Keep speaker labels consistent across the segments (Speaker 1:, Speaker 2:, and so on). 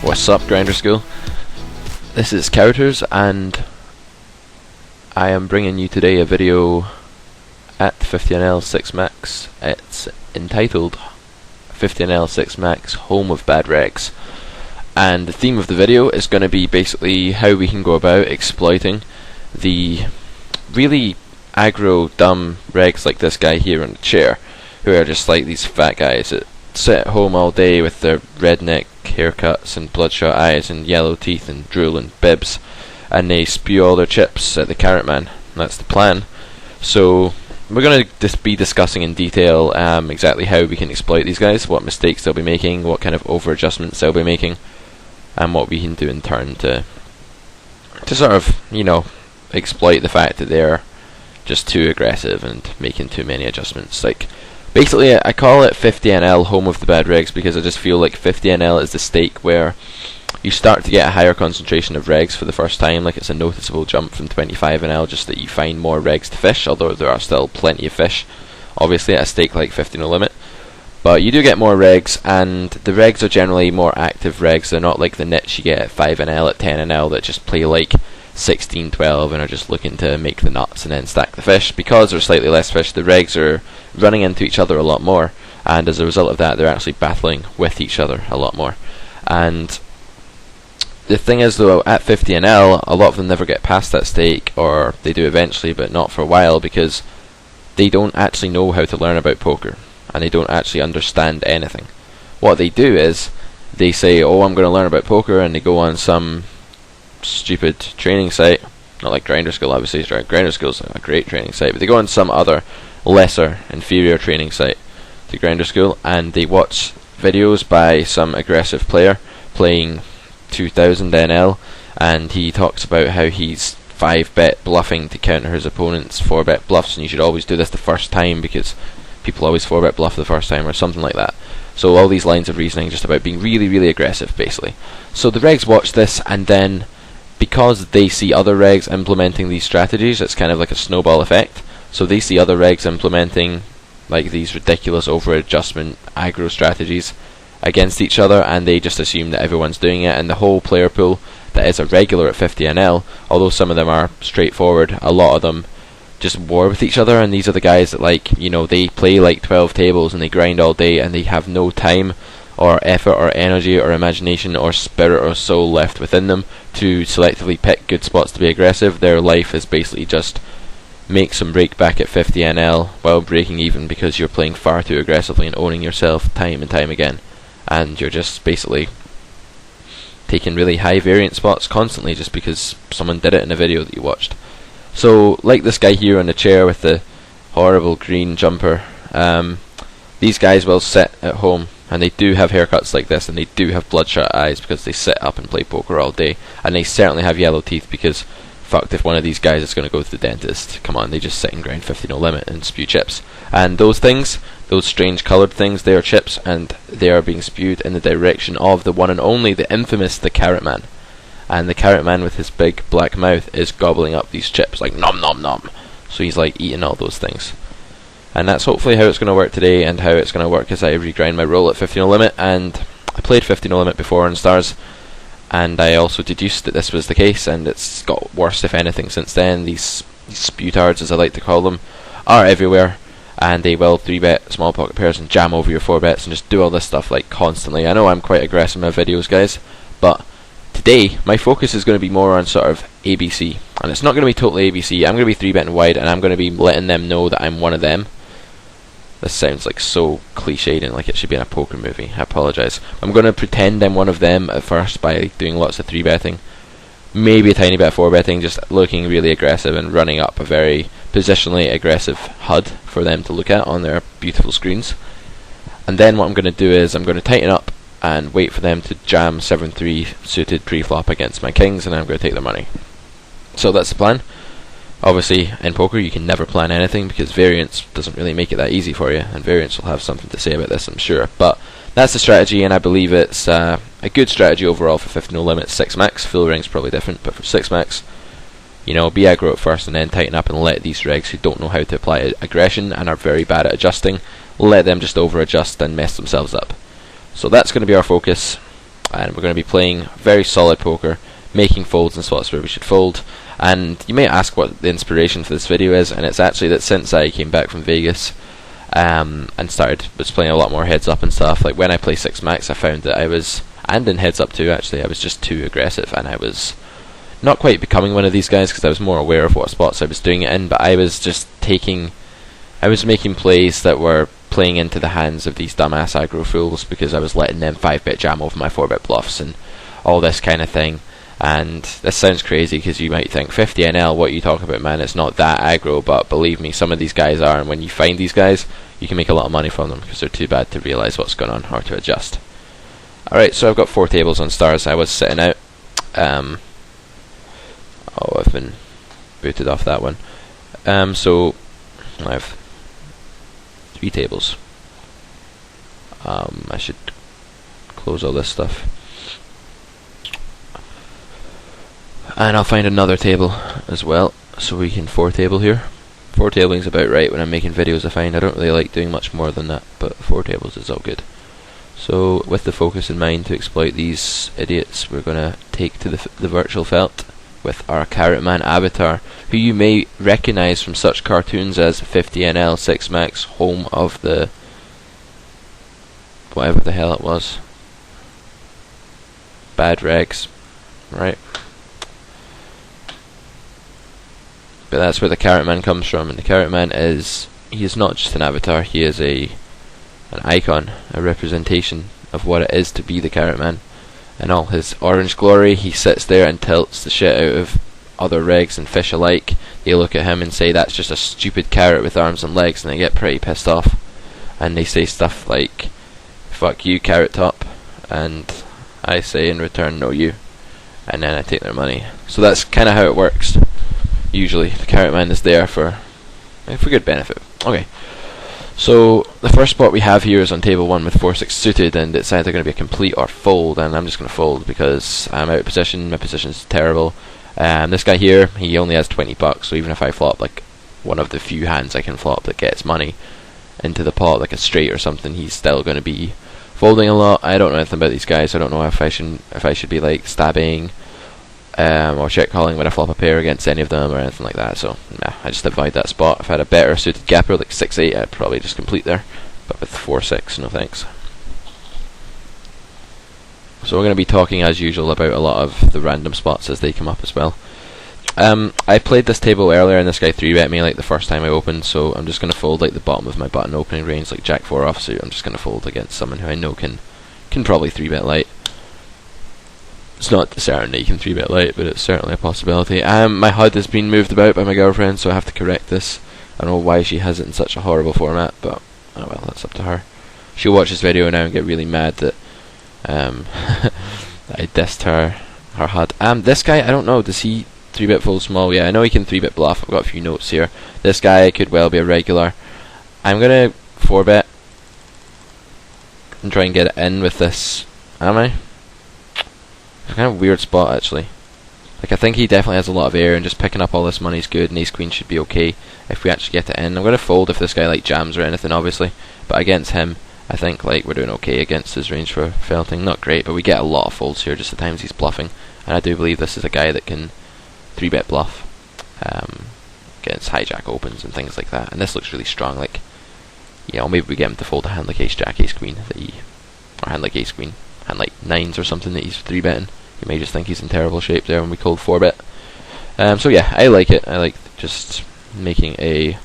Speaker 1: What's up, Grinder School? This is Couters, and I am bringing you today a video at 50NL 6 Max. It's entitled 50NL 6 Max Home of Bad Regs, and the theme of the video is going to be basically how we can go about exploiting the really aggro, dumb regs like this guy here in the chair, who are just like these fat guys that sit at home all day with their redneck haircuts and bloodshot eyes and yellow teeth and drool and bibs, and they spew all their chips at the carrot man. That's the plan. So we're going to be discussing in detail exactly how we can exploit these guys, what mistakes they'll be making, what kind of over adjustments they'll be making, and what we can do in turn to sort of, you know, exploit the fact that they're just too aggressive and making too many adjustments. Like, basically, I call it 50NL Home of the Bad Regs because I just feel like 50NL is the stake where you start to get a higher concentration of regs for the first time. Like, it's a noticeable jump from 25NL, just that you find more regs to fish, although there are still plenty of fish, obviously, at a stake like 50 No Limit. But you do get more regs, and the regs are generally more active regs. They're not like the nits you get at 5NL, at 10NL, that just play like 16, 12 and are just looking to make the nuts and then stack the fish. Because there's slightly less fish, the regs are running into each other a lot more, and as a result of that they're actually battling with each other a lot more. And the thing is, though, at 50NL a lot of them never get past that stake, or they do eventually but not for a while, because they don't actually know how to learn about poker and they don't actually understand anything. What they do is they say, oh, I'm going to learn about poker, and they go on some stupid training site, not like Grinder School, obviously. Grinder School's a great training site, but they go on some other lesser, inferior training site to Grinder School, and they watch videos by some aggressive player playing 2000 NL, and he talks about how he's 5-bet bluffing to counter his opponent's 4-bet bluffs, and you should always do this the first time because people always 4-bet bluff the first time, or something like that. So all these lines of reasoning just about being really, really aggressive, basically. So the regs watch this, and then because they see other regs implementing these strategies, it's kind of like a snowball effect. So they see other regs implementing like these ridiculous over adjustment aggro strategies against each other, and they just assume that everyone's doing it, and the whole player pool that is a regular at 50NL, although some of them are straightforward, a lot of them just war with each other. And these are the guys that, like, you know, they play like 12 tables and they grind all day, and they have no time or effort or energy or imagination or spirit or soul left within them to selectively pick good spots to be aggressive. Their life is basically just make some break back at 50NL while breaking even, because you're playing far too aggressively and owning yourself time and time again, and you're just basically taking really high variance spots constantly just because someone did it in a video that you watched. So, like this guy here on the chair with the horrible green jumper, these guys will sit at home, and they do have haircuts like this, and they do have bloodshot eyes because they sit up and play poker all day, and they certainly have yellow teeth because fucked if one of these guys is going to go to the dentist. Come on, they just sit and grind 50 No Limit and spew chips. And those things, those strange coloured things, they are chips, and they are being spewed in the direction of the one and only, the infamous, the Carrot Man. And the Carrot Man with his big black mouth is gobbling up these chips like nom nom nom. So he's like eating all those things. And that's hopefully how it's going to work today, and how it's going to work as I regrind my roll at 50 No Limit. And I played 50 No Limit before on Stars, and I also deduced that this was the case, and it's got worse if anything since then. These sputards, as I like to call them, are everywhere, and they will 3-bet small pocket pairs and jam over your 4-bets and just do all this stuff like constantly. I know I'm quite aggressive in my videos, guys, but today my focus is going to be more on sort of ABC, and it's not going to be totally ABC. I'm going to be 3-betting wide, and I'm going to be letting them know that I'm one of them. This sounds like so cliched and like it should be in a poker movie. I apologise. I'm going to pretend I'm one of them at first by doing lots of 3-betting, maybe a tiny bit of 4-betting, just looking really aggressive and running up a very positionally aggressive HUD for them to look at on their beautiful screens. And then what I'm going to do is I'm going to tighten up and wait for them to jam 7-3 suited pre-flop against my kings, and I'm going to take their money. So that's the plan. Obviously, in poker you can never plan anything because variance doesn't really make it that easy for you, and variance will have something to say about this, I'm sure. But that's the strategy, and I believe it's a good strategy overall for 50 No Limit 6 Max. Full ring's probably different, but for 6 Max, you know, be aggro at first and then tighten up, and let these regs who don't know how to apply aggression and are very bad at adjusting, let them just over adjust and mess themselves up. So that's going to be our focus. and we're going to be playing very solid poker, making folds in spots where we should fold. And you may ask what the inspiration for this video is, and it's actually that since I came back from Vegas and was playing a lot more heads up and stuff, like when I play 6 max I found that I was, and in heads up too actually, I was just too aggressive, and I was not quite becoming one of these guys because I was more aware of what spots I was doing it in, but I was just making plays that were playing into the hands of these dumbass aggro fools, because I was letting them 5-bit jam over my 4-bit bluffs and all this kind of thing. And this sounds crazy because you might think 50 NL, what are you talking about, man? It's not that aggro, but believe me, some of these guys are, and when you find these guys you can make a lot of money from them because they're too bad to realise what's going on or to adjust. Alright, so I've got 4 tables on stars. I was sitting out. I've been booted off that one. So I have 3 tables. I should close all this stuff. And I'll find another table as well, so we can 4 table here. 4 tabling is about right when I'm making videos, I find. I don't really like doing much more than that, but 4 tables is all good. So with the focus in mind to exploit these idiots, we're going to take to the virtual felt with our Carrot Man avatar, who you may recognise from such cartoons as 50NL 6 Max, home of the whatever the hell it was, bad regs, right? But that's where the Carrot Man comes from, and the Carrot Man he is not just an avatar, he is an icon, a representation of what it is to be the Carrot Man. In all his orange glory, he sits there and tilts the shit out of other regs and fish alike. They look at him and say that's just a stupid carrot with arms and legs, and they get pretty pissed off. And they say stuff like, fuck you, Carrot Top, and I say in return, no you. And then I take their money. So that's kind of how it works. Usually, the Carrot Man is there for good benefit. Okay. So the first spot we have here is on table 1 with 4-6 suited, and it's either going to be a complete or fold, and I'm just going to fold because I'm out of position, my position's terrible. This guy here, he only has 20 bucks, so even if I flop like one of the few hands I can flop that gets money into the pot, like a straight or something, he's still going to be folding a lot. I don't know anything about these guys. I don't know if I should be like stabbing or check calling when I flop a pair against any of them or anything like that, so nah, I just avoid that spot. If I had a better suited gapper like 6-8, I'd probably just complete there, but with 4-6, no thanks. So we're going to be talking as usual about a lot of the random spots as they come up as well. I played this table earlier and this guy 3-bet me like the first time I opened, so I'm just going to fold like the bottom of my button opening range, like Jack 4 offsuit. I'm just going to fold against someone who I know can probably 3-bet light. It's not certain that you can 3-bet light, but it's certainly a possibility. My HUD has been moved about by my girlfriend, so I have to correct this. I don't know why she has it in such a horrible format, but oh well, that's up to her. She'll watch this video now and get really mad that that I dissed her HUD. This guy, I don't know, does he 3-bet fold small? Yeah, I know he can 3-bet bluff. I've got a few notes here. This guy could well be a regular. I'm gonna 4-bet and try and get it in with this. Am I? It's kind of a weird spot actually. Like I think he definitely has a lot of air, and just picking up all this money is good, and ace queen should be okay if we actually get it in. I'm going to fold if this guy like jams or anything obviously, but against him I think like we're doing okay against his range for felting. Not great, but we get a lot of folds here just the times he's bluffing, and I do believe this is a guy that can 3-bet bluff against hijack opens and things like that, and this looks really strong. Like, you know, maybe we get him to fold a hand like ace jack, ace queen or hand like ace queen, hand like 9s or something that he's 3-betting. You may just think he's in terrible shape there when we cold 4-bet. So yeah, I like it. I like just making a...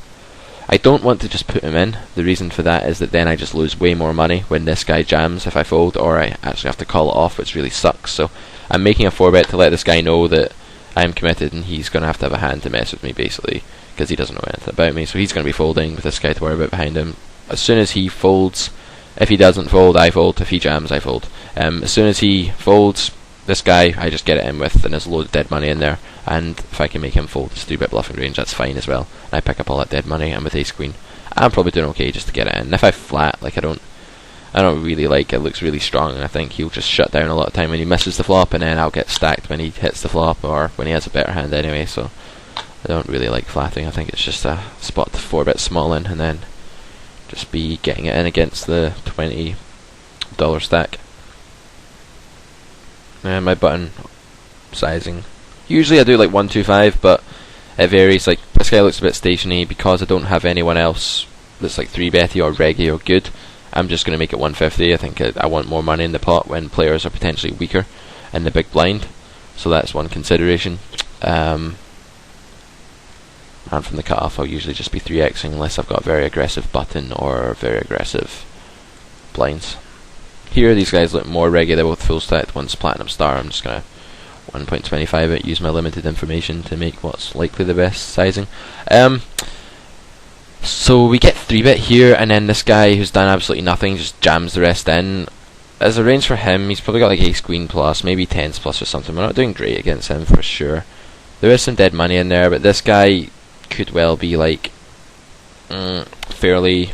Speaker 1: I don't want to just put him in. The reason for that is that then I just lose way more money when this guy jams if I fold, or I actually have to call it off, which really sucks. So I'm making a 4-bet to let this guy know that I'm committed, and he's going to have a hand to mess with me basically, because he doesn't know anything about me. So he's going to be folding with this guy to worry about behind him. As soon as he folds, if he doesn't fold, I fold. If he jams, I fold. As soon as he folds, this guy, I just get it in with, and there's a load of dead money in there, and if I can make him fold his 3-bet bluffing range, that's fine as well. And I pick up all that dead money, and with ace queen, I'm probably doing okay just to get it in. And if I flat, like I don't really like it, looks really strong, and I think he'll just shut down a lot of time when he misses the flop, and then I'll get stacked when he hits the flop, or when he has a better hand anyway, so I don't really like flatting. I think it's just a spot to 4-bet small in, and then just be getting it in against the $20 stack. My button sizing. Usually I do like 125, but it varies. Like this guy looks a bit stationary because I don't have anyone else that's like 3-betty or reggy or good. I'm just going to make it 150. I think I want more money in the pot when players are potentially weaker in the big blind, so that's one consideration. And from the cutoff I'll usually just be 3xing unless I've got a very aggressive button or very aggressive blinds. Here these guys look more reggy, they're both full stacked, one's platinum star. I'm just going to 1.25 it, use my limited information to make what's likely the best sizing. So we get 3-bet here, and then this guy who's done absolutely nothing just jams the rest in. As a range for him, he's probably got like ace queen plus, maybe tens plus or something. We're not doing great against him for sure. There is some dead money in there, but this guy could well be like fairly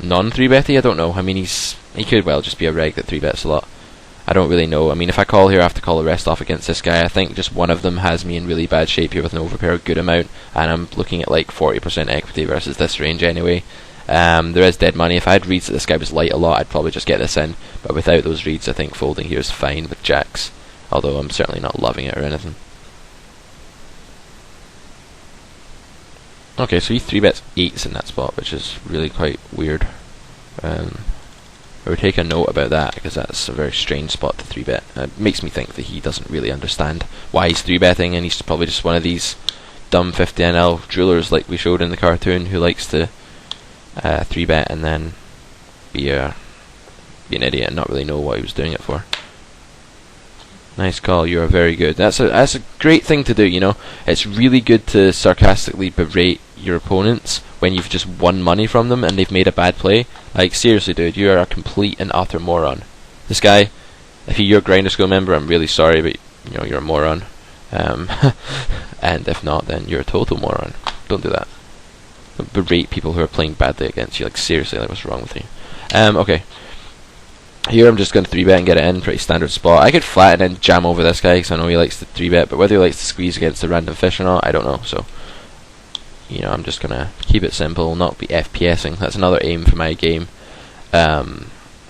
Speaker 1: non-3-betty. I don't know. I mean, he could well just be a reg that 3-bets a lot. I don't really know. I mean, if I call here, I have to call the rest off against this guy. I think just one of them has me in really bad shape here with an overpair a good amount, and I'm looking at like 40% equity versus this range anyway. There is dead money. If I had reads that this guy was light a lot, I'd probably just get this in, but without those reads I think folding here is fine with jacks, although I'm certainly not loving it or anything. Okay, so he 3-bets 8s in that spot, which is really quite weird. I would take a note about that, because that's a very strange spot to 3-bet. It makes me think that he doesn't really understand why he's 3-betting, and he's probably just one of these dumb 50NL drillers like we showed in the cartoon who likes to 3-bet and then be an idiot and not really know what he was doing it for. Nice call, you are very good. That's a great thing to do, you know. It's really good to sarcastically berate your opponents when you've just won money from them and they've made a bad play. Like, seriously dude, you are a complete and utter moron. This guy, if you're a Grinder School member, I'm really sorry, but you know, you're a moron. And if not, then you're a total moron. Don't do that. Don't berate people who are playing badly against you. Like, seriously, like, what's wrong with you? Okay. Here I'm just going to 3-bet and get it in, pretty standard spot. I could flatten and jam over this guy because I know he likes to 3-bet, but whether he likes to squeeze against a random fish or not, I don't know. So, you know, I'm just going to keep it simple, not be FPSing. That's another aim for my game in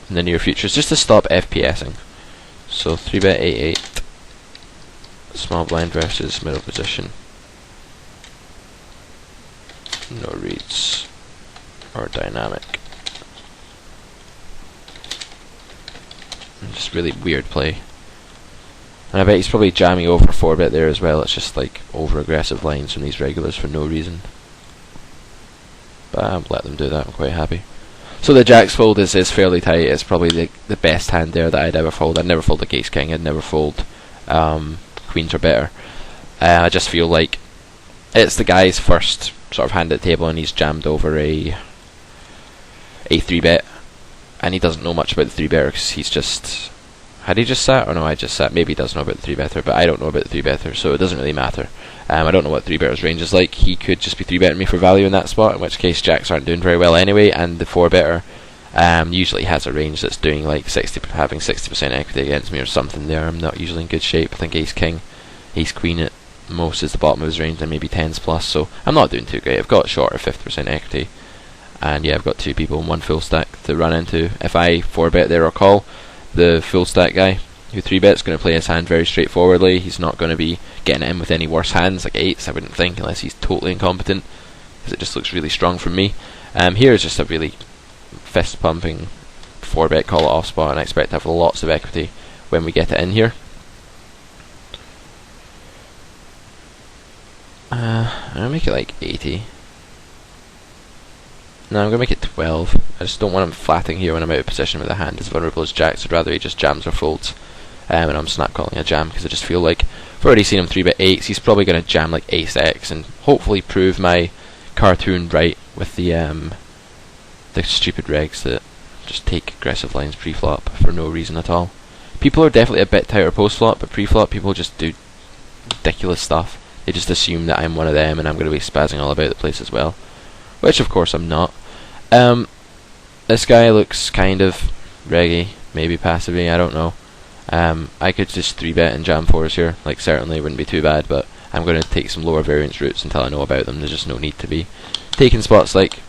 Speaker 1: the near future, is just to stop FPSing. So 3-bet 8-8, small blind versus middle position. No reads or dynamic. Just really weird play. And I bet he's probably jamming over 4-bet there as well. It's just like over aggressive lines from these regulars for no reason. But I'll let them do that, I'm quite happy. So the jacks fold is fairly tight. It's probably the best hand there that I'd ever fold. I'd never fold a ace king, I'd never fold queens or better. I just feel like it's the guy's first sort of hand at the table and he's jammed over a 3-bet. And he doesn't know much about the 3-better because he's just... Had he just sat? Or no, I just sat. Maybe he does know about the 3-better, but I don't know about the 3-better, so it doesn't really matter. I don't know what 3-better's range is like. He could just be 3-betting me for value in that spot, in which case jacks aren't doing very well anyway, and the 4-better usually has a range that's doing like having 60% equity against me or something there. I'm not usually in good shape. I think ace king, ace queen at most is the bottom of his range, and maybe 10s plus, so I'm not doing too great. I've got shorter 50% equity. And yeah, I've got 2 people in one full stack to run into. If I 4-bet there or call, the full stack guy who 3-bet's going to play his hand very straightforwardly. He's not going to be getting it in with any worse hands, like 8s, I wouldn't think, unless he's totally incompetent, because it just looks really strong from me. Here is just a really fist-pumping 4-bet call it off spot, and I expect to have lots of equity when we get it in here. I'm going to make it like 80. No, I'm going to make it 12. I just don't want him flatting here when I'm out of position with a hand as vulnerable as jacks. I'd rather he just jams or folds. And I'm snap calling a jam because I just feel like I've already seen him 3-bet 8s. He's probably going to jam like ace x and hopefully prove my cartoon right with the stupid regs that just take aggressive lines pre-flop for no reason at all. People are definitely a bit tighter post-flop, but pre-flop people just do ridiculous stuff. They just assume that I'm one of them and I'm going to be spazzing all about the place as well. Which of course I'm not. This guy looks kind of reggy, maybe passively, I don't know. I could just 3-bet and jam 4s here, like certainly wouldn't be too bad, but I'm going to take some lower variance routes until I know about them. There's just no need to be taking spots like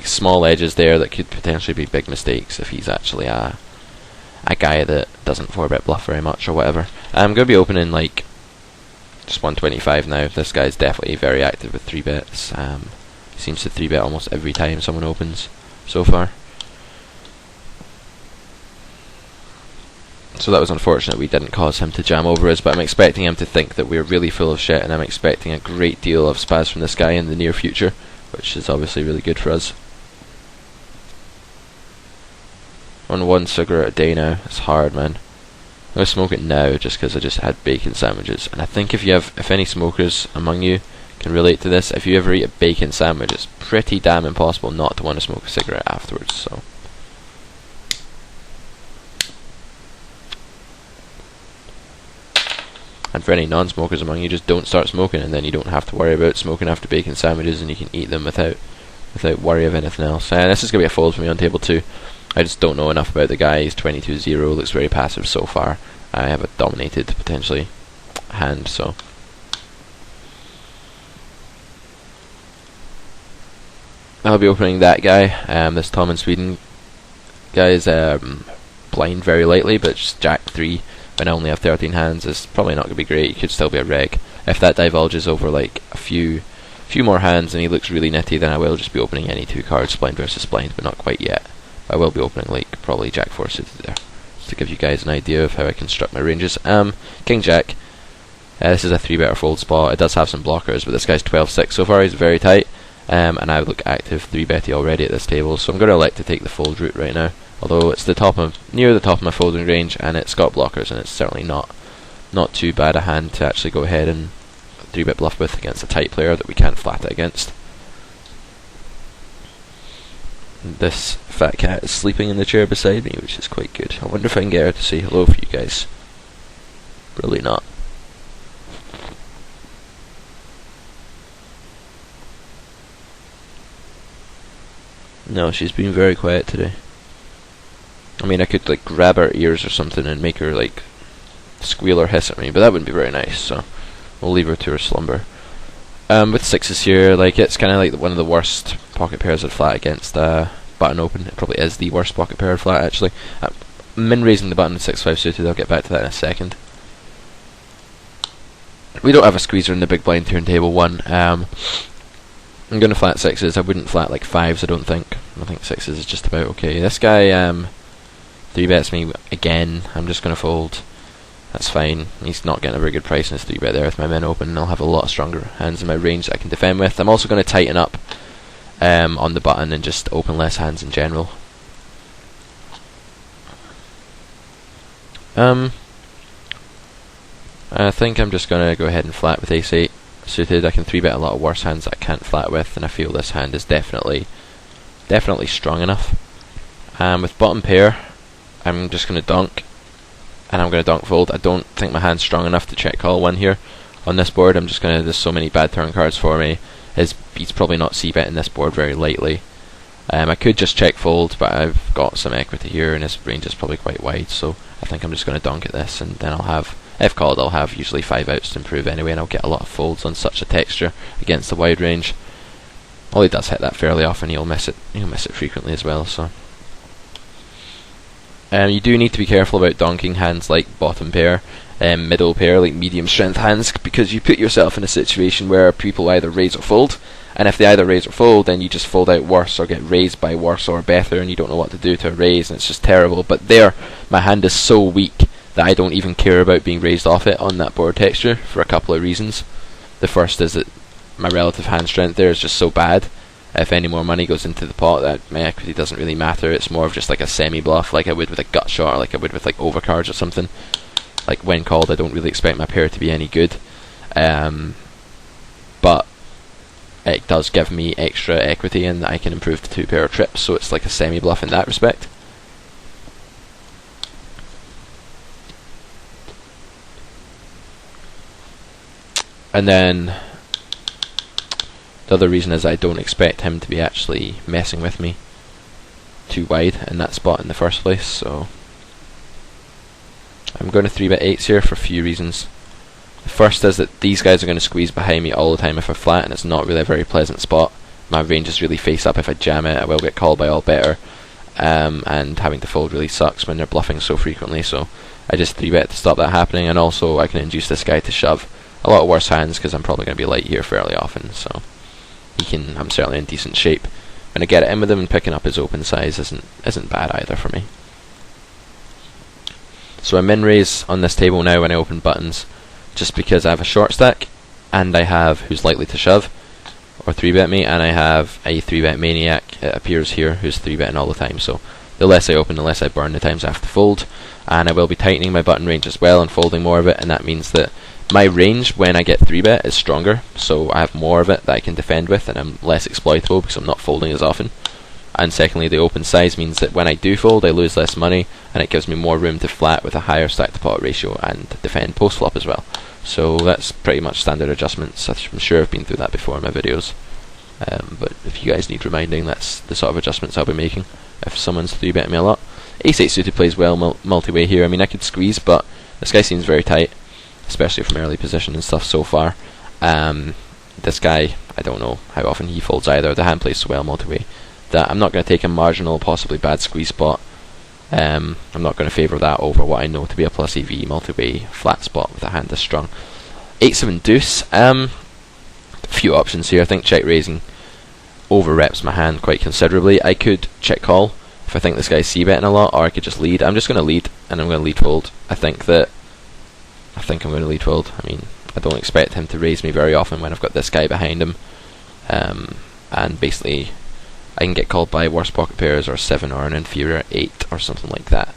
Speaker 1: small edges there that could potentially be big mistakes if he's actually a a guy that doesn't 4-bet bluff very much or whatever. I'm going to be opening like just 125 now. This guy's definitely very active with 3-bets. He seems to 3-bet almost every time someone opens so far. So that was unfortunate we didn't cause him to jam over us, but I'm expecting him to think that we're really full of shit, and I'm expecting a great deal of spaz from this guy in the near future, which is obviously really good for us. On 1 cigarette a day now, it's hard, man. I'm going to smoke it now just because I just had bacon sandwiches, and I think if any smokers among you can relate to this, if you ever eat a bacon sandwich, it's pretty damn impossible not to want to smoke a cigarette afterwards, so... And for any non-smokers among you, just don't start smoking, and then you don't have to worry about smoking after bacon sandwiches, and you can eat them without worry of anything else. And this is going to be a fold for me on table 2. I just don't know enough about the guy. He's 22-0, looks very passive so far. I have a dominated, potentially, hand, so... I'll be opening that guy. This Tom in Sweden guy is blind very lightly, but just Jack 3 when I only have 13 hands is probably not going to be great. He could still be a reg. If that divulges over like a few more hands and he looks really nitty, then I will just be opening any 2 cards, blind versus blind, but not quite yet. I will be opening like probably Jack 4 suited there, just to give you guys an idea of how I construct my ranges. King Jack. This is a 3-bet or fold spot. It does have some blockers, but this guy's 12-6 so far. He's very tight. And I look active 3-betty already at this table, so I'm going to elect to take the fold route right now. Although it's near the top of my folding range, and it's got blockers, and it's certainly not too bad a hand to actually go ahead and 3-bet bluff with against a tight player that we can't flat it against. This fat cat is sleeping in the chair beside me, which is quite good. I wonder if I can get her to say hello for you guys. Probably not. No, she's been very quiet today. I mean, I could like grab her ears or something and make her like squeal or hiss at me, but that wouldn't be very nice, so we'll leave her to her slumber. With 6s here, like it's kind of like one of the worst pocket pairs I'd flat against button open. It probably is the worst pocket pair I'd flat, actually. Min raising the button 6-5 suited, I'll get back to that in a second. We don't have a squeezer in the big blind turntable 1. I'm going to flat 6s. I wouldn't flat like 5s, I don't think. I think 6s is just about okay. This guy 3-bets me again. I'm just going to fold. That's fine. He's not getting a very good price in his 3-bet there with my min open, and I'll have a lot of stronger hands in my range that I can defend with. I'm also going to tighten up on the button and just open less hands in general. I think I'm just going to go ahead and flat with ace-8 suited. I can 3-bet a lot of worse hands that I can't flat with, and I feel this hand is definitely strong enough. With bottom pair, I'm just going to donk, and I'm going to donk fold. I don't think my hand's strong enough to check call 1 here on this board. I'm just going to, there's so many bad turn cards for me. He's probably not c-betting this board very lightly. I could just check fold, but I've got some equity here, and his range is probably quite wide, so I think I'm just going to donk at this, and then I'll have, if called, I'll have usually 5 outs to improve anyway, and I'll get a lot of folds on such a texture against the wide range. Well, he does hit that fairly often. He'll miss it frequently as well, so... you do need to be careful about donking hands like bottom pair, middle pair, like medium strength hands, because you put yourself in a situation where people either raise or fold, and if they either raise or fold, then you just fold out worse or get raised by worse or better, and you don't know what to do to a raise, and it's just terrible. But there, my hand is so weak that I don't even care about being raised off it on that board texture for a couple of reasons. The first is that my relative hand strength there is just so bad. If any more money goes into the pot, that my equity doesn't really matter. It's more of just like a semi-bluff, like I would with a gut shot, or like I would with like overcards or something. Like when called, I don't really expect my pair to be any good, but it does give me extra equity in that I can improve to 2-pair trips, so it's like a semi-bluff in that respect. And then the other reason is I don't expect him to be actually messing with me too wide in that spot in the first place, so I'm going to 3-bet 8s here for a few reasons. The first is that these guys are going to squeeze behind me all the time if I flat, and it's not really a very pleasant spot. My range is really face up. If I jam it, I will get called by all better, and having to fold really sucks when they're bluffing so frequently, so I just 3-bet to stop that happening, and also I can induce this guy to shove a lot of worse hands because I'm probably going to be light here fairly often, so I'm certainly in decent shape. When I get it in with him, and picking up his open size isn't bad either for me. So I min raise on this table now when I open buttons, just because I have a short stack, and I have who's likely to shove or 3-bet me, and I have a 3-bet maniac, it appears here, who's 3-betting all the time. So the less I open, the less I burn the times I have to fold, and I will be tightening my button range as well and folding more of it, and that means that my range when I get 3-bet is stronger, so I have more of it that I can defend with, and I'm less exploitable because I'm not folding as often. And secondly, the open size means that when I do fold, I lose less money, and it gives me more room to flat with a higher stack to pot ratio and defend post flop as well. So that's pretty much standard adjustments. I'm sure I've been through that before in my videos, but if you guys need reminding, that's the sort of adjustments I'll be making if someone's 3-betting me a lot. Ace-8 suited plays well multi-way here. I mean, I could squeeze, but this guy seems very tight, especially from early position and stuff so far. This guy, I don't know how often he folds either. The hand plays so well multi-way that I'm not going to take a marginal, possibly bad squeeze spot. I'm not going to favour that over what I know to be a plus EV multi-way flat spot with a hand this strong. 8-7 deuce. A few options here. I think check raising over reps my hand quite considerably. I could check call if I think this guy's c-betting a lot, or I could just lead. I'm just going to lead, and I'm going to lead fold. I think I'm going to lead fold. I mean, I don't expect him to raise me very often when I've got this guy behind him, and basically I can get called by worse pocket pairs or 7 or an inferior 8 or something like that.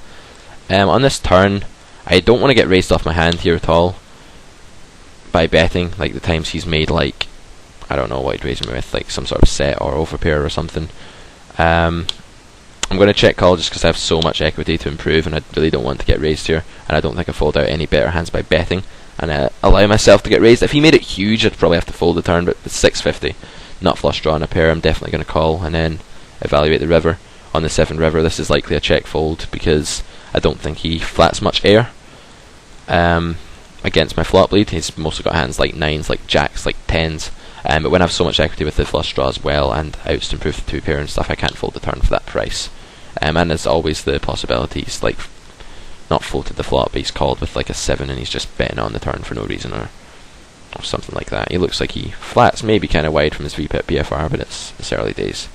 Speaker 1: On this turn, I don't want to get raised off my hand here at all by betting, like the times he's made, like, I don't know what he'd raise me with, like some sort of set or overpair or something. I'm going to check call just because I have so much equity to improve, and I really don't want to get raised here, and I don't think I fold out any better hands by betting and allow myself to get raised. If he made it huge, I'd probably have to fold the turn, but with 650, not flush draw in a pair, I'm definitely going to call and then evaluate the river. On the 7 river, this is likely a check fold because I don't think he flats much air against my flop lead. He's mostly got hands like 9s, like jacks, like 10s, but when I have so much equity with the flush draw as well and outs to improve the 2 pair and stuff, I can't fold the turn for that price. And there's always the possibilities, like, not floated the flop, but he's called with like a 7 and he's just betting on the turn for no reason, or something like that. He looks like he flats maybe kind of wide from his VPIP BFR, but it's early days.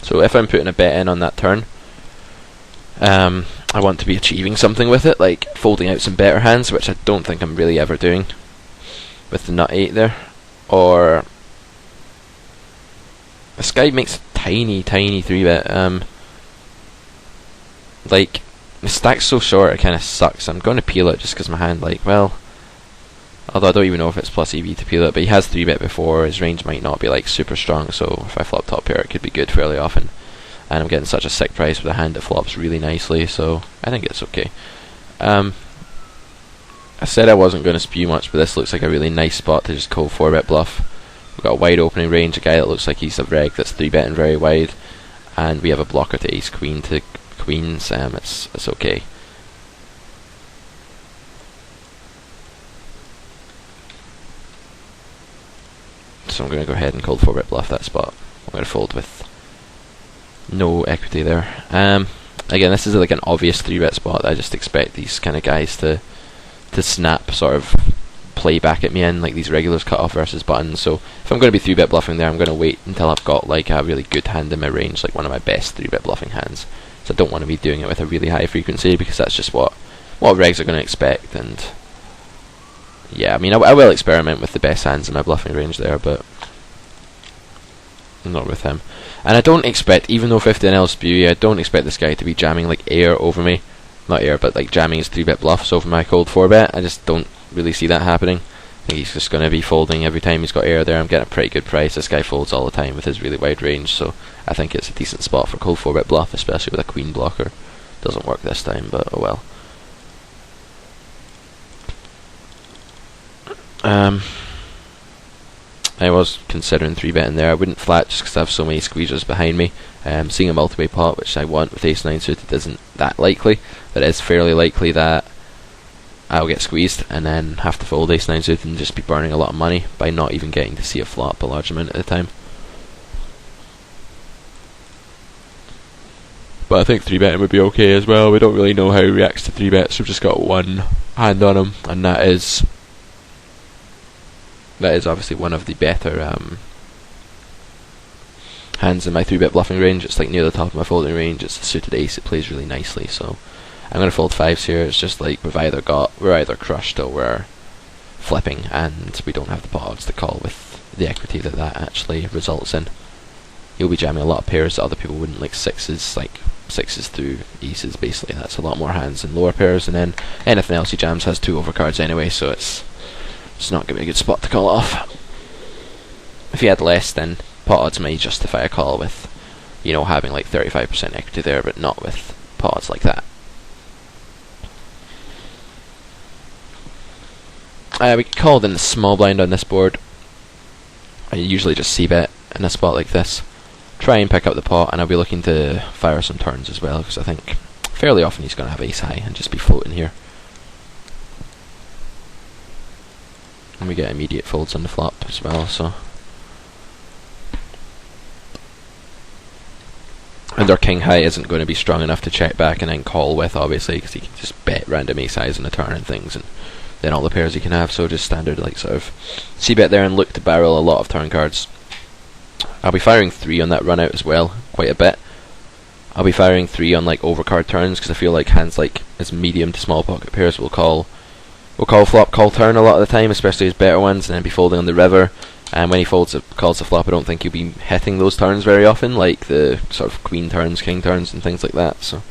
Speaker 1: So if I'm putting a bet in on that turn, I want to be achieving something with it, like folding out some better hands, which I don't think I'm really ever doing with the nut 8 there. Or this guy makes a tiny 3-bet. Like, the stack's so short it kind of sucks. I'm going to peel it just because my hand, like, well, although I don't even know if it's plus EV to peel it, but he has 3-bet before, his range might not be like super strong, so if I flop top pair it could be good fairly often. And I'm getting such a sick price with a hand that flops really nicely, so I think it's okay. I said I wasn't going to spew much, but this looks like a really nice spot to just call 4-bet bluff. We've got a wide opening range, a guy that looks like he's a reg that's 3-betting very wide, and we have a blocker to ace queen to queens. It's okay. So I'm going to go ahead and call 4-bet bluff that spot. I'm going to fold with no equity there. Again, this is like an obvious 3-bet spot. I just expect these kind of guys to snap, sort of play back at me in, like these regulars cut off versus buttons. So if I'm going to be 3-bet bluffing there, I'm going to wait until I've got like a really good hand in my range, like one of my best 3-bet bluffing hands. So I don't want to be doing it with a really high frequency, because that's just what regs are going to expect. And yeah, I mean, I will experiment with the best hands in my bluffing range there, but not with him. And I don't expect, even though 50NL is spewy, I don't expect this guy to be jamming like air over me. Not air, but like jamming his 3-bet bluffs over my cold 4-bet. I just don't really see that happening. I think he's just going to be folding every time he's got air there. I'm getting a pretty good price. This guy folds all the time with his really wide range, so I think it's a decent spot for cold 4-bet bluff, especially with a queen blocker. Doesn't work this time, but oh well. I was considering 3-betting there. I wouldn't flat just because I have so many squeezers behind me. Seeing a multi-way pot, which I want with ace-9 suited, isn't that likely, but it is fairly likely that I'll get squeezed and then have to fold ace 9 suited and just be burning a lot of money by not even getting to see a flop a large amount at the time. But I think 3-betting would be okay as well. We don't really know how he reacts to 3-bets. We've just got one hand on him, and that is obviously one of the better hands in my 3-bet bluffing range. It's like near the top of my folding range. It's a suited ace. It plays really nicely, so I'm going to fold 5s here. It's just like we're either crushed or we're flipping, and we don't have the pot odds to call with the equity that actually results in. You'll be jamming a lot of pairs that other people wouldn't, like sixes through aces. Basically, that's a lot more hands than lower pairs, and then anything else he jams has 2 overcards anyway, so it's not going to be a good spot to call off. If he had less, then pot odds may justify a call with, having like 35% equity there, but not with pot odds like that. We called in the small blind on this board. I usually just c-bet in a spot like this. Try and pick up the pot, and I'll be looking to fire some turns as well, because I think fairly often he's going to have ace high and just be floating here. And we get immediate folds on the flop as well, so. And our king high isn't going to be strong enough to check back and then call with, obviously, because he can just bet random ace highs on the turn and things, and then all the pairs he can have, so just standard like sort of c-bet there and look to barrel a lot of turn cards. I'll be firing 3 on that run out as well, quite a bit. I'll be firing 3 on like overcard turns, because I feel like hands like his medium to small pocket pairs will call flop, call turn a lot of the time, especially his better ones, and then be folding on the river. And when he calls the flop, I don't think he'll be hitting those turns very often, like the sort of queen turns, king turns, and things like that. So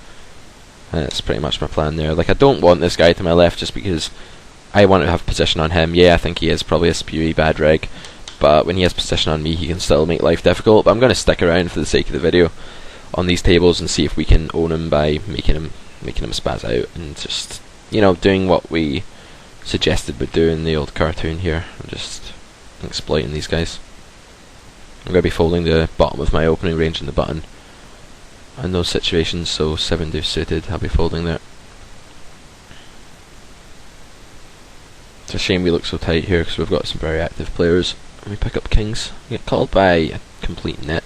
Speaker 1: that's pretty much my plan there. Like, I don't want this guy to my left just because I want to have position on him. Yeah, I think he is probably a spewy bad reg, but when he has position on me, he can still make life difficult. But I'm going to stick around for the sake of the video on these tables and see if we can own him by making him spaz out and just, doing what we suggested we'd do in the old cartoon here. I'm just exploiting these guys. I'm going to be folding the bottom of my opening range in the button in those situations, so 7 deuce suited, I'll be folding there. It's a shame we look so tight here because we've got some very active players. We pick up kings. We get called by a complete net.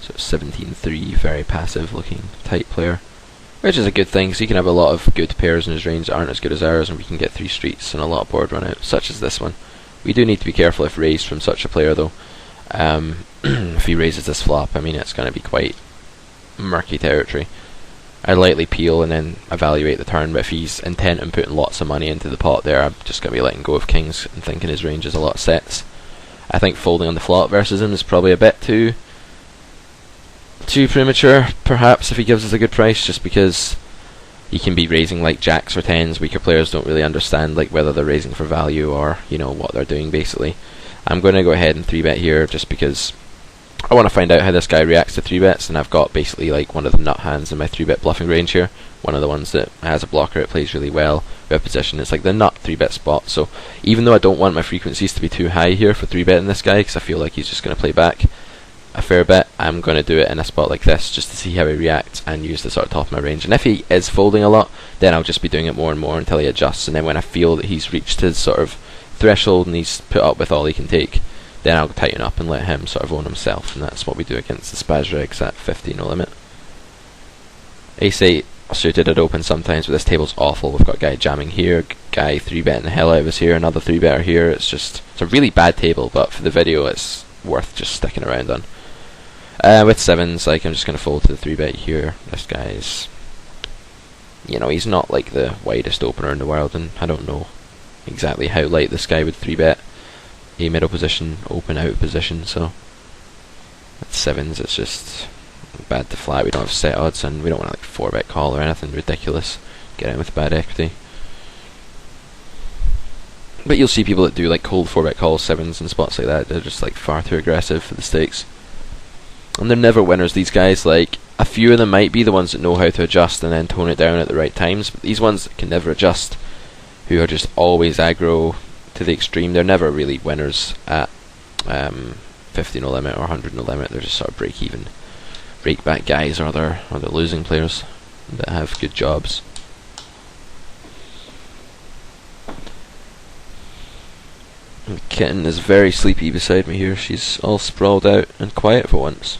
Speaker 1: So 17-3, very passive looking tight player. Which is a good thing, because he can have a lot of good pairs in his range that aren't as good as ours, and we can get 3 streets and a lot of board run out, such as this one. We do need to be careful if raised from such a player though. If he raises this flop, I mean, it's going to be quite murky territory. I lightly peel and then evaluate the turn, but if he's intent on putting lots of money into the pot there, I'm just going to be letting go of kings and thinking his range is a lot of sets. I think folding on the flop versus him is probably a bit too premature, perhaps, if he gives us a good price, just because he can be raising like jacks or tens. Weaker players don't really understand like whether they're raising for value or what they're doing basically. I'm going to go ahead and 3-bet here just because I want to find out how this guy reacts to 3-bets, and I've got basically like one of the nut hands in my 3-bet bluffing range here. One of the ones that has a blocker, it plays really well. We have position, it's like the nut 3-bet spot, so even though I don't want my frequencies to be too high here for 3-betting this guy, because I feel like he's just going to play back a fair bit, I'm going to do it in a spot like this just to see how he reacts and use the sort of top of my range. And if he is folding a lot, then I'll just be doing it more and more until he adjusts, and then when I feel that he's reached his sort of threshold and he's put up with all he can take, then I'll tighten up and let him sort of own himself, and that's what we do against the spaz regs at 50 no limit. Ace 8 suited at open sometimes, but this table's awful. We've got guy jamming here, guy 3-betting the hell out of us here, another 3-better here. It's a really bad table, but for the video it's worth just sticking around on. With sevens, like, I'm just going to fold to the 3-bet here. This guy's, he's not like the widest opener in the world, and I don't know exactly how light this guy would 3-bet a middle position, open out position, so at sevens it's just bad to flat. We don't have set odds, and we don't want to like 4-bet call or anything ridiculous. Get in with bad equity. But you'll see people that do like cold 4-bet calls, sevens and spots like that, they're just like far too aggressive for the stakes. And they're never winners, these guys. Like, a few of them might be the ones that know how to adjust and then tone it down at the right times, but these ones that can never adjust, who are just always aggro to the extreme, they're never really winners at 50 no limit or 100 no limit. They're just sort of break even, break back guys, or they're losing players that have good jobs. kitten is very sleepy beside me here. She's all sprawled out and quiet for once.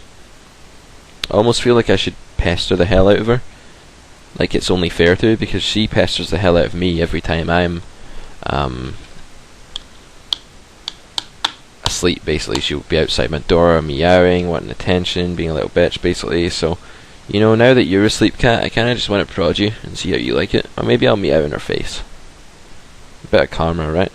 Speaker 1: I almost feel like I should pester the hell out of her. Like it's only fair to, because she pesters the hell out of me every time I'm asleep, basically. She'll be outside my door meowing, wanting attention, being a little bitch, basically. So, you know, now that you're asleep, cat, I kinda just want to prod you and see how you like it. Or maybe I'll meow in her face. A bit of karma, right?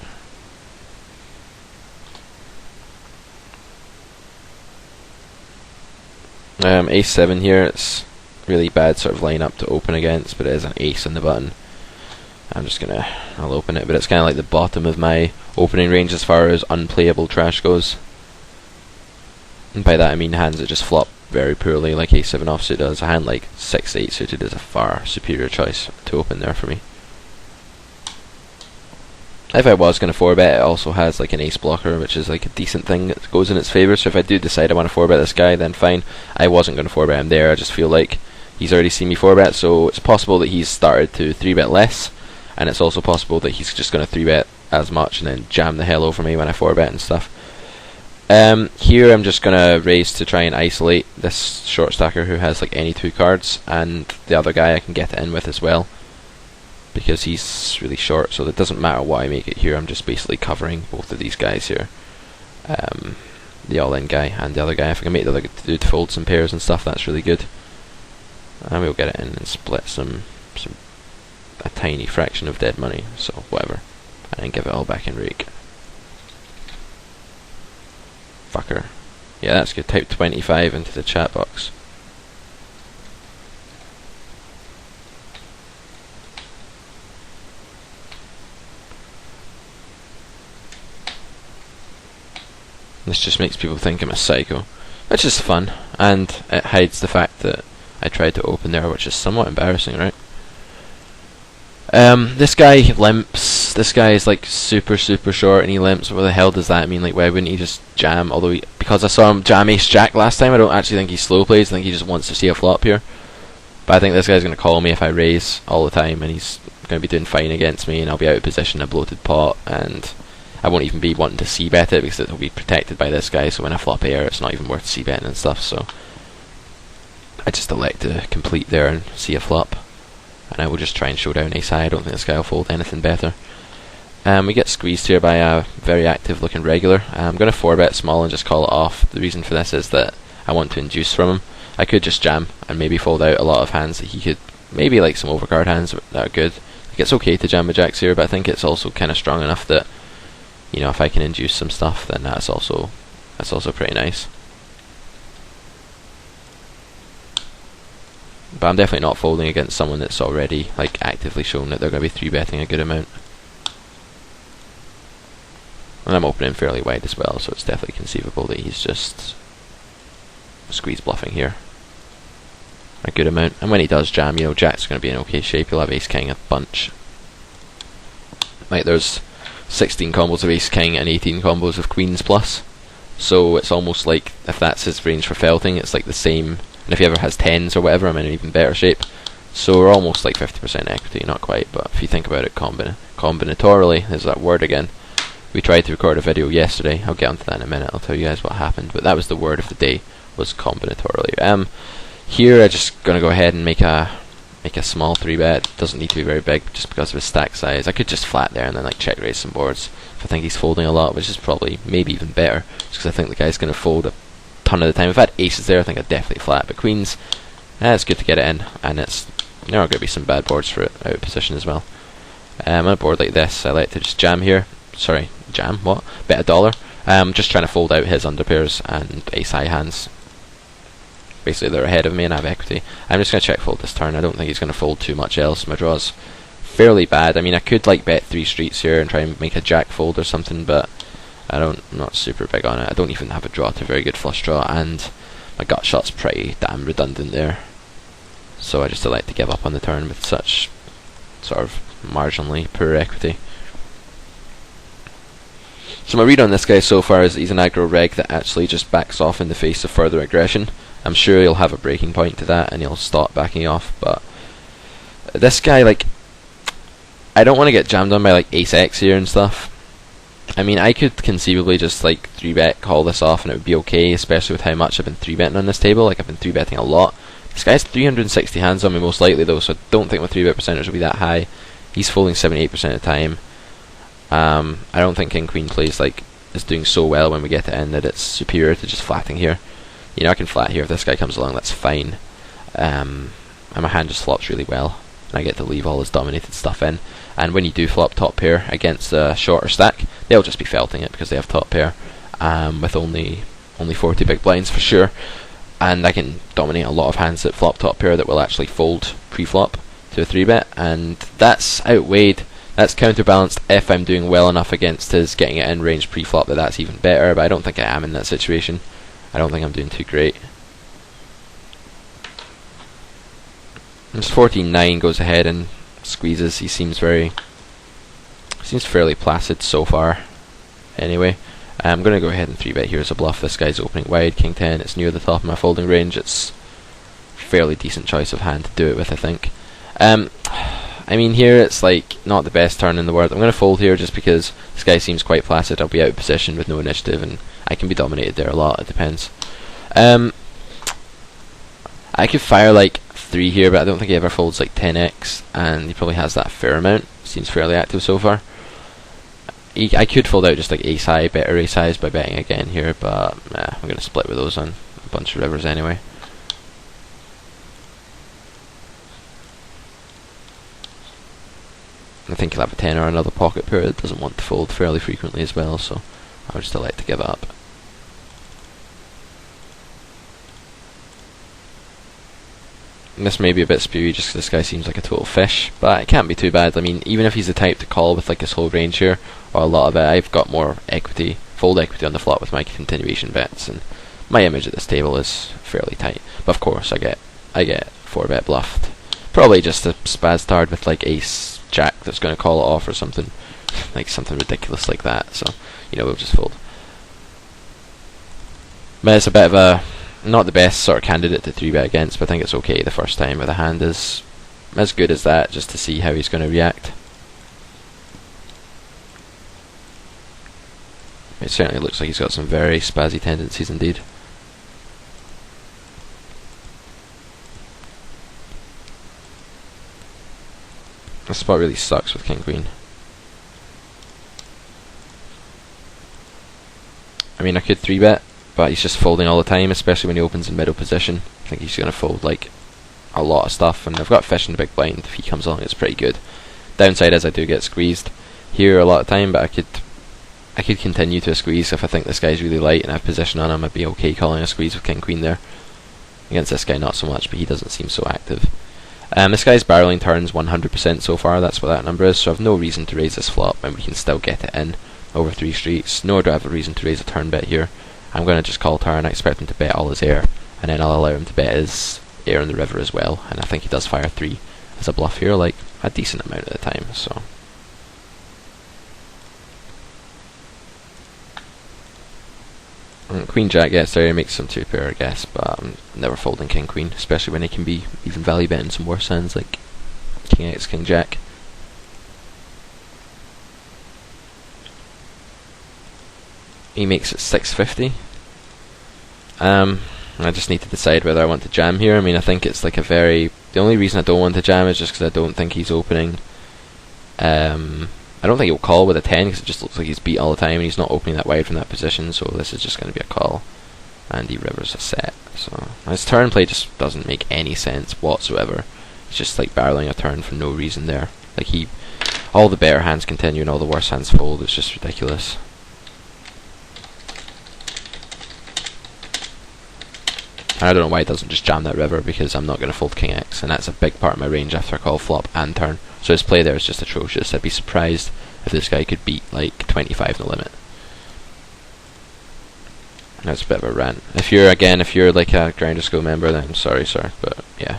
Speaker 1: Ace 7 here. It's really bad sort of lineup to open against, but it is an ace on the button. I'll open it, but it's kind of like the bottom of my opening range as far as unplayable trash goes. And by that I mean hands that just flop very poorly, like ace 7 offsuit does. A hand like 6-8 suited is a far superior choice to open there for me. If I was going to 4-bet, it also has like an ace blocker, which is like a decent thing that goes in its favour. So if I do decide I want to 4-bet this guy, then fine. I wasn't going to 4-bet him there. I just feel like he's already seen me 4-bet, so it's possible that he's started to 3-bet less, and it's also possible that he's just going to 3-bet as much and then jam the hell over me when I 4-bet and stuff. Here I'm just going to raise to try and isolate this short stacker who has like any 2 cards, and the other guy I can get it in with as well, because he's really short, so it doesn't matter what I make it here. I'm just basically covering both of these guys here. The all-in guy and the other guy. If I can make the other dude fold some pairs and stuff, that's really good. And we'll get it in and split a tiny fraction of dead money, so whatever. And then give it all back in rake. Fucker. Yeah, that's good. Type 25 into the chat box. This just makes people think I'm a psycho, which is fun, and it hides the fact that I tried to open there, which is somewhat embarrassing, right? This guy limps. This guy is like super short and he limps. What the hell does that mean? Like, why wouldn't he just jam? Although because I saw him jam ace jack last time, I don't actually think he slow plays. I think he just wants to see a flop here. But I think this guy's going to call me if I raise all the time, and he's going to be doing fine against me, and I'll be out of position, a bloated pot, and I won't even be wanting to c-bet it because it'll be protected by this guy, so when I flop air it's not even worth c-betting and stuff, so I just elect to complete there and see a flop, and I will just try and show down ace high. I don't think this guy will fold anything better. We get squeezed here by a very active looking regular. I'm going to 4-bet small and just call it off. The reason for this is that I want to induce from him. I could just jam and maybe fold out a lot of hands that he could, maybe like some overcard hands that are good. Like, it's okay to jam with jacks here, but I think it's also kind of strong enough that, you know, if I can induce some stuff, then that's also pretty nice. But I'm definitely not folding against someone that's already like actively shown that they're going to be 3-betting a good amount. And I'm opening fairly wide as well, so it's definitely conceivable that he's just squeeze bluffing here a good amount. And when he does jam, you know, jack's going to be in okay shape. He'll have ace king a bunch. Like, there's 16 combos of ace king and 18 combos of queens plus, so it's almost like if that's his range for felting, it's like the same. And if he ever has 10s or whatever, I'm in an even better shape. So we're almost like 50% equity, not quite, but if you think about it combinatorially, there's that word again. We tried to record a video yesterday, I'll get onto that in a minute, I'll tell you guys what happened, but that was the word of the day, was combinatorially. Here I'm just going to go ahead and make a small 3-bet. Doesn't need to be very big just because of his stack size. I could just flat there and then like check raise some boards if I think he's folding a lot, which is probably maybe even better, just because I think the guy's going to fold a ton of the time. If I had aces there, I think I'd definitely flat, but queens, it's good to get it in, and there are going to be some bad boards for it out of position as well. On a board like this, I like to just jam here. Sorry, jam, what? Bet a dollar. Just trying to fold out his underpairs and ace high hands. Basically they're ahead of me and I have equity. I'm just going to check fold this turn. I don't think he's going to fold too much else. My draw's fairly bad. I mean, I could like bet 3 streets here and try and make a jack fold or something, but I'm not super big on it. I don't even have a draw to a very good flush draw, and my gut shot's pretty damn redundant there. So I just elect to give up on the turn with such sort of marginally poor equity. So my read on this guy so far is that he's an aggro reg that actually just backs off in the face of further aggression. I'm sure he'll have a breaking point to that and he'll stop backing off, but this guy, like, I don't want to get jammed on by like ace x here and stuff. I mean, I could conceivably just like 3-bet, call this off, and it would be okay, especially with how much I've been 3-betting on this table. Like, I've been 3-betting a lot. This guy's 360 hands on me most likely though, so I don't think my 3-bet percentage will be that high. He's folding 78% of the time. I don't think King Queen plays like is doing so well when we get to end that it's superior to just flatting here. You know, I can flat here if this guy comes along, that's fine. And my hand just flops really well, and I get to leave all his dominated stuff in. And when you do flop top pair against a shorter stack, they'll just be felting it because they have top pair, with only 40 big blinds for sure. And I can dominate a lot of hands that flop top pair that will actually fold pre-flop to a 3-bet, and that's outweighed. That's counterbalanced if I'm doing well enough against his getting it in range pre-flop that's even better, but I don't think I am in that situation. I don't think I'm doing too great. This 14-9 goes ahead and squeezes. He seems fairly placid so far. Anyway, I'm going to go ahead and 3-bet here as a bluff. This guy's opening wide, King 10. It's near the top of my folding range. It's a fairly decent choice of hand to do it with, I think. I mean, here it's like not the best turn in the world. I'm going to fold here just because this guy seems quite placid. I'll be out of position with no initiative, and I can be dominated there a lot. It depends. I could fire like 3 here, but I don't think he ever folds like 10x, and he probably has that fair amount. Seems fairly active so far. I could fold out just like ace high, better ace highs by betting again here, but I'm going to split with those on a bunch of rivers anyway. I think he'll have a 10 or another pocket pair that doesn't want to fold fairly frequently as well, so I would still like to give up. And this may be a bit spewy just because this guy seems like a total fish, but it can't be too bad. I mean, even if he's the type to call with like his whole range here, or a lot of it, I've got more equity, fold equity on the flop with my continuation bets, and my image at this table is fairly tight. But of course, I get 4-bet bluffed. Probably just a spaz card with like ace jack that's going to call it off or something, like something ridiculous like that. So, you know, we'll just fold. But it's a bit of a not the best sort of candidate to 3-bet against, but I think it's okay the first time with a hand is as good as that, just to see how he's going to react. It certainly looks like he's got some very spazzy tendencies indeed. This spot really sucks with King Queen. I mean, I could 3-bet, but he's just folding all the time, especially when he opens in middle position. I think he's going to fold like a lot of stuff, and I've got fish in the big blind. If he comes along, it's pretty good. Downside is I do get squeezed here a lot of time, but I could continue to a squeeze if I think this guy's really light and I have position on him. I'd be okay calling a squeeze with King Queen there. Against this guy, not so much, but he doesn't seem so active. This guy's barreling turns 100% so far, that's what that number is, so I've no reason to raise this flop, and we can still get it in over 3 streets, nor do I have a reason to raise a turn bet here. I'm going to just call turn. I expect him to bet all his air, and then I'll allow him to bet his air in the river as well, and I think he does fire 3 as a bluff here, like a decent amount of the time, so... Queen Jack gets there, makes some 2-pair I guess, but I'm never folding King Queen, especially when he can be even value betting some worse hands like King X, King Jack. He makes it 650. I just need to decide whether I want to jam here. I mean, I think it's like a very... The only reason I don't want to jam is just because I don't think he's opening... I don't think he'll call with a 10 because it just looks like he's beat all the time and he's not opening that wide from that position, so this is just going to be a call. And he rivers a set. So his turn play just doesn't make any sense whatsoever. It's just like barreling a turn for no reason there. Like all the better hands continue and all the worse hands fold. It's just ridiculous. And I don't know why he doesn't just jam that river, because I'm not going to fold King X, and that's a big part of my range after I call flop and turn. So his play there is just atrocious. I'd be surprised if this guy could beat like 25 in the limit. That's a bit of a rant. If you're like a Grinder School member, then I'm sorry, sir, but yeah.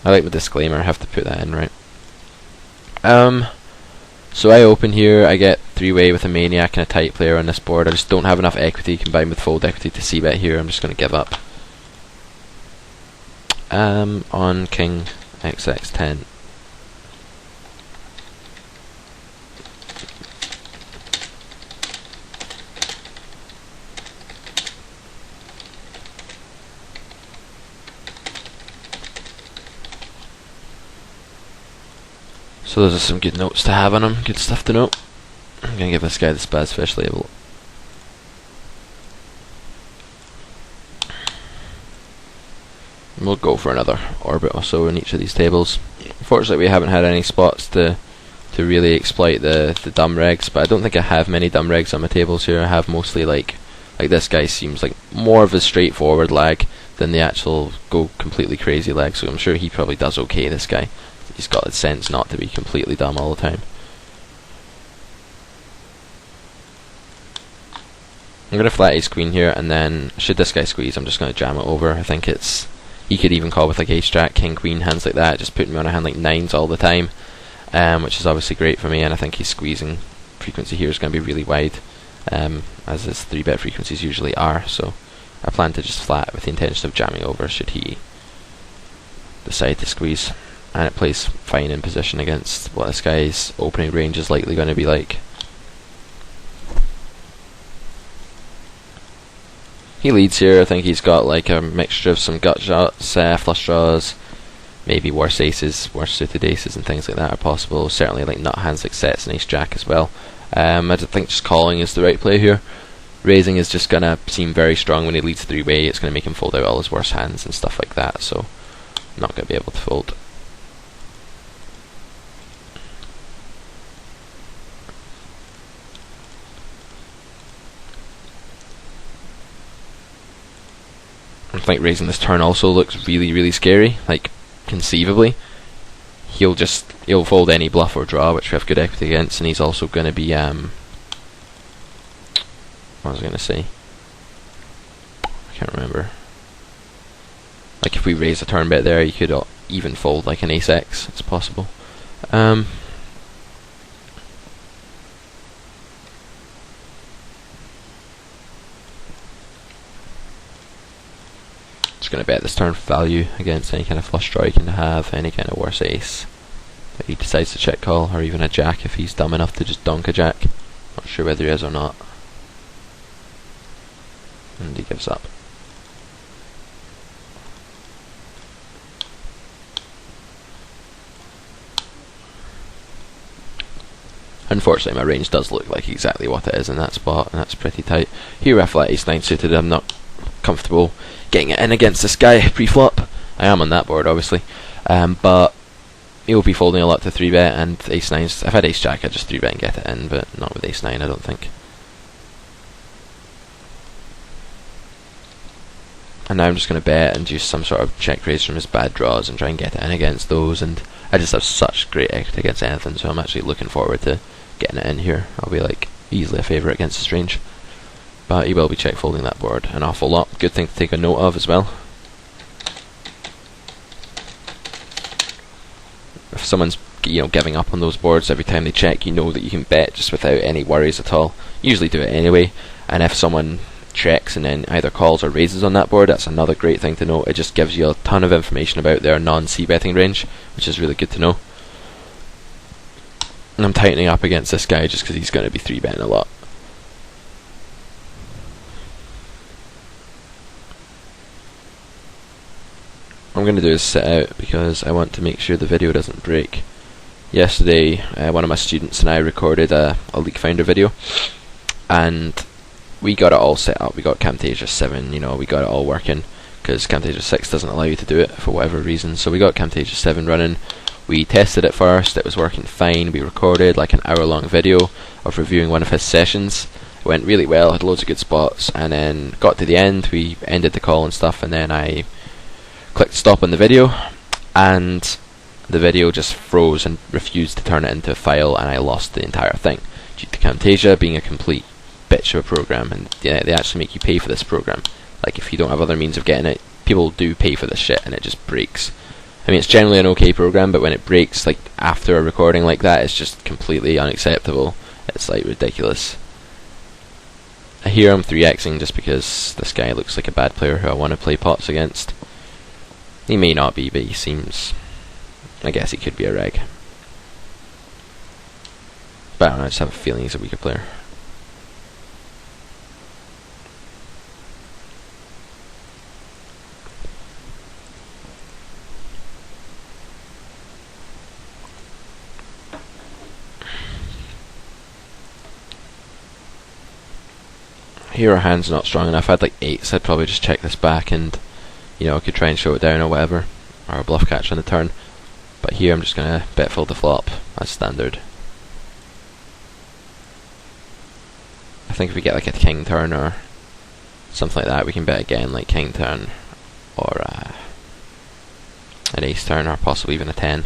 Speaker 1: I like the disclaimer, I have to put that in, right? So I open here, I get 3-way with a Maniac and a tight player on this board. I just don't have enough equity combined with fold equity to c-bet here. I'm just going to give up. On King XX10. So those are some good notes to have on him, good stuff to note. I'm going to give this guy the Spaz Fish label. And we'll go for another orbit or so in each of these tables. Unfortunately we haven't had any spots to really exploit the dumb regs, but I don't think I have many dumb regs on my tables here. I have mostly like this guy seems like more of a straightforward lag than the actual go completely crazy lag, so I'm sure he probably does okay, this guy. He's got the sense not to be completely dumb all the time. I'm going to flat ace queen here, and then should this guy squeeze, I'm just going to jam it over. I think it's... he could even call with like ace jack, king queen, hands like that, just putting me on a hand like nines all the time, which is obviously great for me, and I think his squeezing frequency here is going to be really wide, as his 3-bet frequencies usually are, so I plan to just flat with the intention of jamming over should he decide to squeeze. And it plays fine in position against what this guy's opening range is likely going to be like. He leads here. I think he's got like a mixture of some gut shots, flush draws, maybe worse aces, worse suited aces and things like that are possible. Certainly like nut hands like sets and ace jack as well. I don't think just calling is the right play here. Raising is just going to seem very strong when he leads 3-way. It's going to make him fold out all his worst hands and stuff like that, so I'm not going to be able to fold. I think raising this turn also looks really scary. Like, conceivably, he'll fold any bluff or draw, which we have good equity against, and he's also going to be what was I going to say? I can't remember. Like if we raise a turn bet there, you could even fold like an ace X. It's possible. Just going to bet this turn for value against any kind of flush draw he can have, any kind of worse ace that he decides to check call, or even a jack if he's dumb enough to just donk a jack. Not sure whether he is or not. And he gives up. Unfortunately, my range does look like exactly what it is in that spot, and that's pretty tight. Here I flat ace 9 suited. I'm not comfortable getting it in against this guy pre-flop. I am on that board, obviously, but he'll be folding a lot to 3-bet, and ace 9's... I've had ace jack, I just 3-bet and get it in, but not with ace 9, I don't think. And now I'm just going to bet and use some sort of check raise from his bad draws and try and get it in against those, and I just have such great equity against anything, so I'm actually looking forward to getting it in here. I'll be like easily a favourite against his range. But he will be check folding that board an awful lot. Good thing to take a note of as well. If someone's giving up on those boards every time they check, you know that you can bet just without any worries at all. Usually do it anyway, and if someone checks and then either calls or raises on that board, that's another great thing to know. It just gives you a ton of information about their non-C betting range, which is really good to know. And I'm tightening up against this guy just because he's going to be 3-betting a lot. What I'm going to do is sit out because I want to make sure the video doesn't break. Yesterday, one of my students and I recorded a Leak Finder video, and we got it all set up. We got Camtasia 7, we got it all working, because Camtasia 6 doesn't allow you to do it for whatever reason. So we got Camtasia 7 running. We tested it first, it was working fine. We recorded like an hour-long video of reviewing one of his sessions. It went really well, had loads of good spots, and then got to the end, we ended the call and stuff, and then I clicked stop on the video, and the video just froze and refused to turn it into a file, and I lost the entire thing, due to Camtasia being a complete bitch of a program. And they actually make you pay for this program. Like, if you don't have other means of getting it, people do pay for this shit, and it just breaks. I mean, it's generally an okay program, but when it breaks, like, after a recording like that, it's just completely unacceptable. It's, like, ridiculous. Here I'm 3xing just because this guy looks like a bad player who I want to play pots against. He may not be, but he seems... I guess he could be a reg. But I don't know, I just have a feeling he's a weaker player. here our hand's not strong enough. I had like 8s, I'd probably just check this back and, you know, I could try and show it down or whatever, or a bluff catch on the turn. But here I'm just going to bet fold the flop, as standard. I think if we get like a king turn or something like that, we can bet again, like king turn or an ace turn, or possibly even a 10.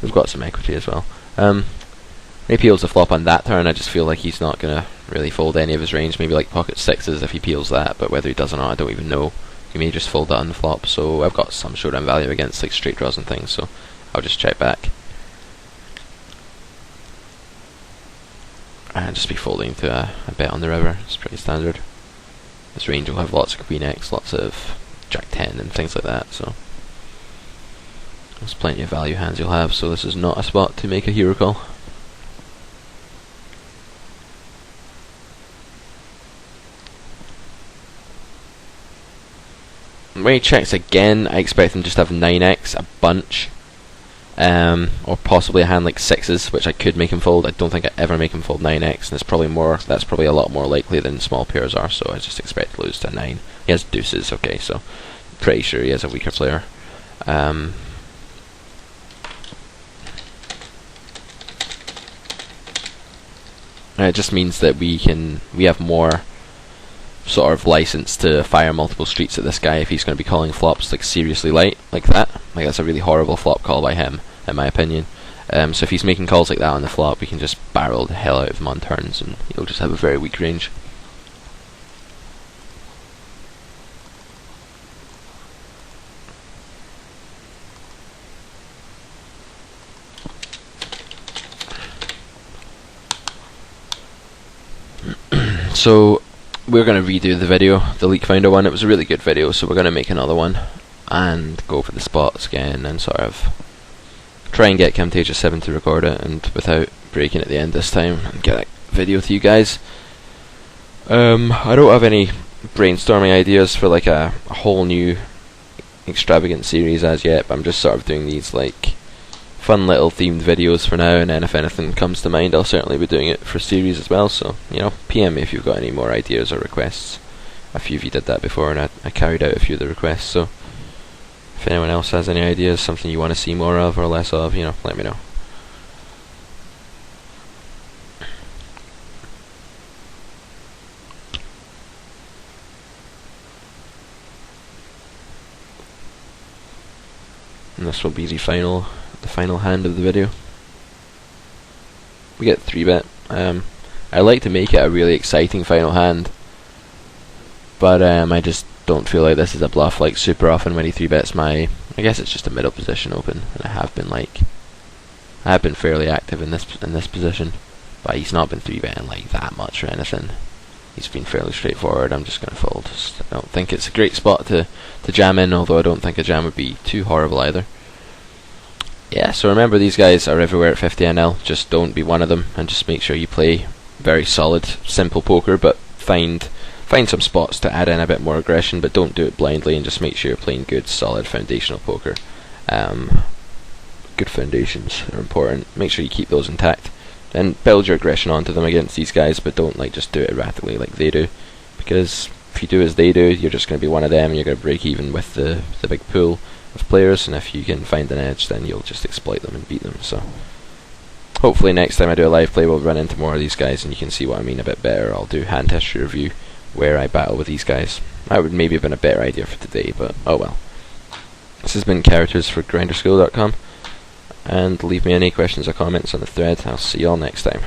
Speaker 1: We've got some equity as well. He peels the flop on that turn. I just feel like he's not going to really fold any of his range. Maybe like pocket 6s if he peels that, but whether he does or not I don't even know. He may just fold that on the flop, so I've got some showdown value against like straight draws and things, so I'll just check back. And just be folding to a bet on the river. It's pretty standard. This range will have lots of queen x, lots of jack 10 and things like that, so there's plenty of value hands you'll have, so this is not a spot to make a hero call. When he checks again, I expect him just to have 9x, a bunch, or possibly a hand like 6s, which I could make him fold. I don't think I ever make him fold 9x, and it's probably more. That's probably a lot more likely than small pairs are. So I just expect to lose to 9. He has deuces, okay, so pretty sure he is a weaker player. It just means that we have more sort of license to fire multiple streets at this guy if he's going to be calling flops like seriously light like that. Like that's a really horrible flop call by him, in my opinion. So if he's making calls like that on the flop, we can just barrel the hell out of him on turns, and he'll just have a very weak range. So we're going to redo the video, the Leak Finder one. It was a really good video, so we're going to make another one and go for the spots again and sort of try and get Camtasia 7 to record it, and without breaking at the end this time, and get that video to you guys. I don't have any brainstorming ideas for like a whole new extravagant series as yet, but I'm just sort of doing these like fun little themed videos for now, and then if anything comes to mind I'll certainly be doing it for series as well, so you know, PM me if you've got any more ideas or requests. A few of you did that before and I carried out a few of the requests, so if anyone else has any ideas, something you want to see more of or less of, you know, let me know. And this will be the final hand of the video. We get 3-bet. I like to make it a really exciting final hand, but I just don't feel like this is a bluff. Like super often when he 3-bets my, I guess it's just a middle position open, and I have been fairly active in this position, but he's not been 3-betting like that much or anything. He's been fairly straightforward. I'm just gonna fold. I don't think it's a great spot to jam in, although I don't think a jam would be too horrible either. Yeah, so remember, these guys are everywhere at 50 NL. Just don't be one of them, and just make sure you play very solid, simple poker, but find some spots to add in a bit more aggression, but don't do it blindly, and just make sure you're playing good, solid, foundational poker. Good foundations are important. Make sure you keep those intact, and build your aggression onto them against these guys, but don't like just do it erratically like they do, because if you do as they do, you're just going to be one of them, and you're going to break even with the big pool of players, and if you can find an edge, then you'll just exploit them and beat them. So hopefully next time I do a live play we'll run into more of these guys and you can see what I mean a bit better. I'll do hand history review where I battle with these guys. That would maybe have been a better idea for today, but oh well. This has been characters for grinderschool.com, and leave me any questions or comments on the thread. I'll see you all next time.